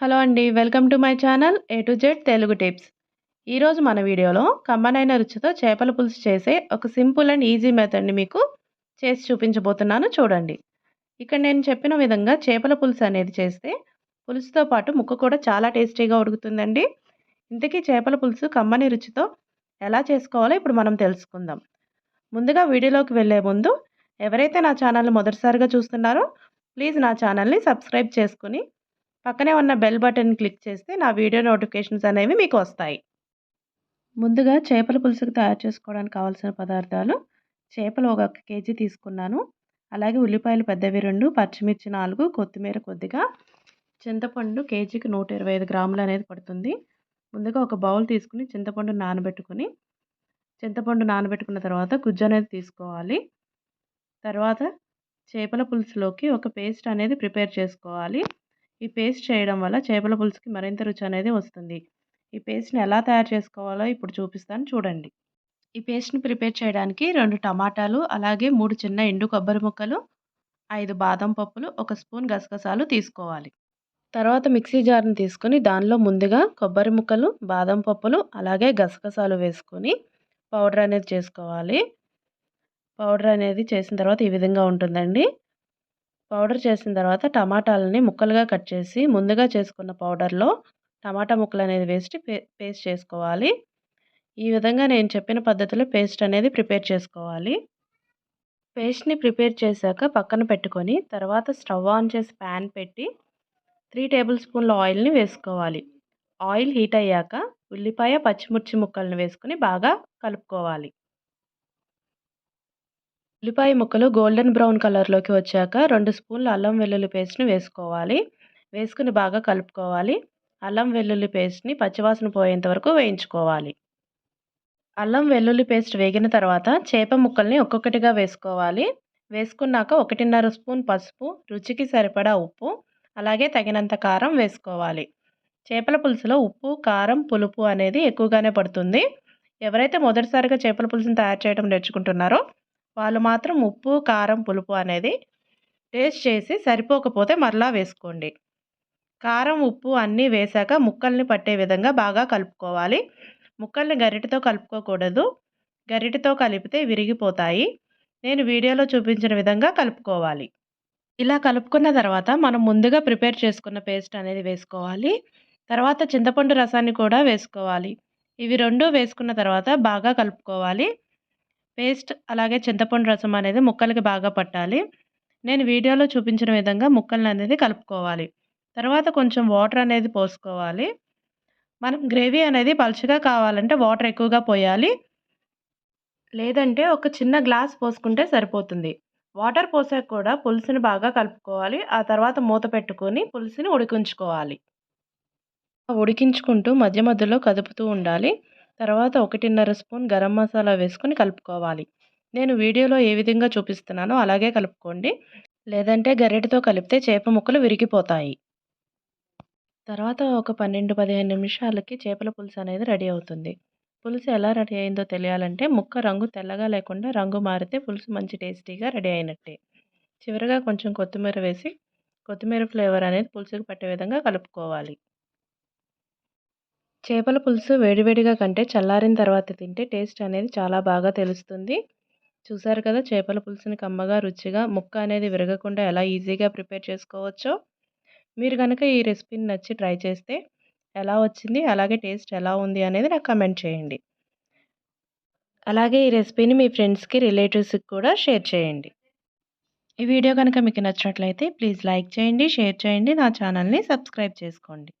Hello అండి. Welcome to my channel A to Z Telugu tips. ఈరోజు మన వీడియోలో కమ్మనైన రుచితో చేపల పులుసు చేసే ఒక సింపుల్ అండ్ ఈజీ మెథడ్‌ని మీకు చేసి చూపించబోతున్నాను చూడండి. ఇక్కడ నేను చెప్పిన విధంగా చేపల పులుసు అనేది చేస్తే పులుసుతో పాటు ముక్క కూడా చాలా టేస్టీగా ఉడుకుతుందండి. ఇంతకీ చేపల పులుసు కమ్మని రుచితో ఎలా చేసుకోవాలో ఇప్పుడు మనం తెలుసుకుందాం. ముందుగా వీడియోలోకి వెళ్ళే ముందు ఎవరైతే నా ఛానల్‌ని మొదటిసారిగా చూస్తున్నారో ప్లీజ్ నా ఛానల్‌ని సబ్స్క్రైబ్ చేసుకొని పక్కనే ఉన్న బెల్ బటన్ క్లిక్ చేస్తే నా వీడియో నోటిఫికేషన్స్ అనేవి మీకు వస్తాయి. ముందుగా చేపల పులుసుకు తయారు చేసుకోవడానికి కావాల్సిన పదార్థాలు చేపలు ఒక కేజీ తీసుకున్నాను. అలాగే ఉల్లిపాయలు పెద్దవి 2, పచ్చిమిర్చి 4, కొత్తిమీర కొద్దిగా, చింతపండు కేజీకి 125 గ్రాములు అనేది పడుతుంది. ముందుగా ఒక బౌల్ తీసుకుని చింతపండు నానబెట్టుకున్న తర్వాత గుజ్జు అనేది తీసుకోవాలి. తర్వాత చేపల పులుసులోకి ఒక పేస్ట్ అనేది ప్రిపేర్ చేసుకోవాలి. ఈ పేస్ట్ చేయడం వల్ల చేపల పులుసుకి మరింత రుచి అనేది వస్తుంది. ఈ పేస్ట్‌ని ఎలా తయారు చేసుకోవాలో ఇప్పుడు చూపిస్తాను చూడండి. ఈ పేస్ట్‌ని ప్రిపేర్ చేయడానికి 2 టమాటాలు, అలాగే 3 చిన్న ఎండు కొబ్బరి ముక్కలు, 5 బాదం పప్పులు, 1 స్పూన్ గసగసాలు తీసుకోవాలి. తర్వాత మిక్సీ జార్‌ని తీసుకొని దానిలో ముందుగా కొబ్బరి ముక్కలు, బాదం పప్పులు, అలాగే గసగసాలు వేసుకొని పౌడర్ అనేది చేసుకోవాలి. పౌడర్ అనేది చేసిన తర్వాత ఈ విధంగా ఉంటుందండి. పౌడర్ చేసిన తర్వాత టమాటాలని ముక్కలుగా కట్ చేసి ముందుగా చేసుకున్న పౌడర్‌లో టమాటా ముక్కలనేది వేసి పేస్ట్ చేసుకోవాలి. ఈ విధంగా నేను చెప్పిన పద్ధతిలో పేస్ట్ అనేది ప్రిపేర్ చేసుకోవాలి. పేస్ట్‌ని ప్రిపేర్ చేశాక పక్కన పెట్టుకొని తర్వాత స్టవ్ ఆన్ చేసి ప్యాన్ పెట్టి 3 టేబుల్ స్పూన్ల ఆయిల్‌ని వేసుకోవాలి. ఆయిల్ హీట్ అయ్యాక ఉల్లిపాయ, పచ్చిమిర్చి ముక్కలను వేసుకొని బాగా కలుపుకోవాలి. ఉల్లిపాయ ముక్కలు గోల్డెన్ బ్రౌన్ కలర్‌లోకి వచ్చాక 2 స్పూన్ల అల్లం వెల్లుల్లి పేస్ట్‌ని వేసుకోవాలి. వేసుకొని బాగా కలుపుకోవాలి. అల్లం వెల్లుల్లి పేస్ట్‌ని పచ్చివాసన పోయేంత వరకు వేయించుకోవాలి. అల్లం వెల్లుల్లి పేస్ట్ వేగిన తర్వాత చేప ముక్కల్ని ఒక్కొక్కటిగా వేసుకోవాలి. వేసుకున్నాక 1.5 స్పూన్ పసుపు, రుచికి సరిపడా ఉప్పు, అలాగే తగినంత కారం వేసుకోవాలి. చేపల పులుసులో ఉప్పు, కారం, పులుపు అనేది ఎక్కువగానే పడుతుంది. ఎవరైతే మొదటిసారిగా చేపల పులుసుని తయారు చేయడం నేర్చుకుంటున్నారో వాళ్ళు మాత్రం ఉప్పు, కారం, పులుపు అనేది టేస్ట్ చేసి సరిపోకపోతే మరలా వేసుకోండి. కారం, ఉప్పు అన్నీ వేశాక ముక్కల్ని పట్టే విధంగా బాగా కలుపుకోవాలి. ముక్కల్ని గరిటెతో కలుపుకోకూడదు. గరిటెతో కలిపితే విరిగిపోతాయి. నేను వీడియోలో చూపించిన విధంగా కలుపుకోవాలి. ఇలా కలుపుకున్న తర్వాత మనం ముందుగా ప్రిపేర్ చేసుకున్న పేస్ట్ అనేది వేసుకోవాలి. తర్వాత చింతపండు రసాన్ని కూడా వేసుకోవాలి. ఇవి 2 వేసుకున్న తర్వాత బాగా కలుపుకోవాలి. పేస్ట్ అలాగే చింతపండు రసం అనేది ముక్కలకి బాగా పట్టాలి. నేను వీడియోలో చూపించిన విధంగా ముక్కలను అనేది కలుపుకోవాలి. తర్వాత కొంచెం వాటర్ అనేది పోసుకోవాలి. మనం గ్రేవీ అనేది పలుచగా కావాలంటే వాటర్ ఎక్కువగా పోయాలి. లేదంటే ఒక చిన్న గ్లాస్ పోసుకుంటే సరిపోతుంది. వాటర్ పోసాక కూడా పులుసుని బాగా కలుపుకోవాలి. ఆ తర్వాత మూత పెట్టుకొని పులుసుని ఉడికించుకోవాలి. ఉడికించుకుంటూ మధ్య మధ్యలో కదుపుతూ ఉండాలి. తర్వాత 1.5 స్పూన్ గరం మసాలా వేసుకొని కలుపుకోవాలి. నేను వీడియోలో ఏ విధంగా చూపిస్తున్నానో అలాగే కలుపుకోండి. లేదంటే గరిటెతో కలిపితే చేప ముక్కలు విరిగిపోతాయి. తర్వాత ఒక 12, 15 నిమిషాలకి చేపల పులుసు అనేది రెడీ అవుతుంది. పులుసు ఎలా రెడీ అయిందో తెలియాలంటే ముక్క రంగు తెల్లగా లేకుండా రంగు మారితే పులుసు మంచి టేస్టీగా రెడీ అయినట్టే. చివరగా కొంచెం కొత్తిమీర వేసి కొత్తిమీర ఫ్లేవర్ అనేది పులుసుకు పట్టే విధంగా కలుపుకోవాలి. చేపల పులుసు వేడివేడిగా కంటే చల్లారిన తర్వాత తింటే టేస్ట్ అనేది చాలా బాగా తెలుస్తుంది. చూసారు కదా చేపల పులుసుని కమ్మగా, రుచిగా ముక్క అనేది విరగకుండా ఎలా ఈజీగా ప్రిపేర్ చేసుకోవచ్చో. మీరు గనక ఈ రెసిపీని నచ్చి ట్రై చేస్తే ఎలా వచ్చింది, అలాగే టేస్ట్ ఎలా ఉంది అనేది నాకు కామెంట్ చేయండి. అలాగే ఈ రెసిపీని మీ ఫ్రెండ్స్‌కి, రిలేటివ్స్‌కి కూడా షేర్ చేయండి. ఈ వీడియో కనుక మీకు నచ్చినట్లయితే ప్లీజ్ లైక్ చేయండి, షేర్ చేయండి, నా ఛానల్‌ని సబ్స్క్రైబ్ చేసుకోండి.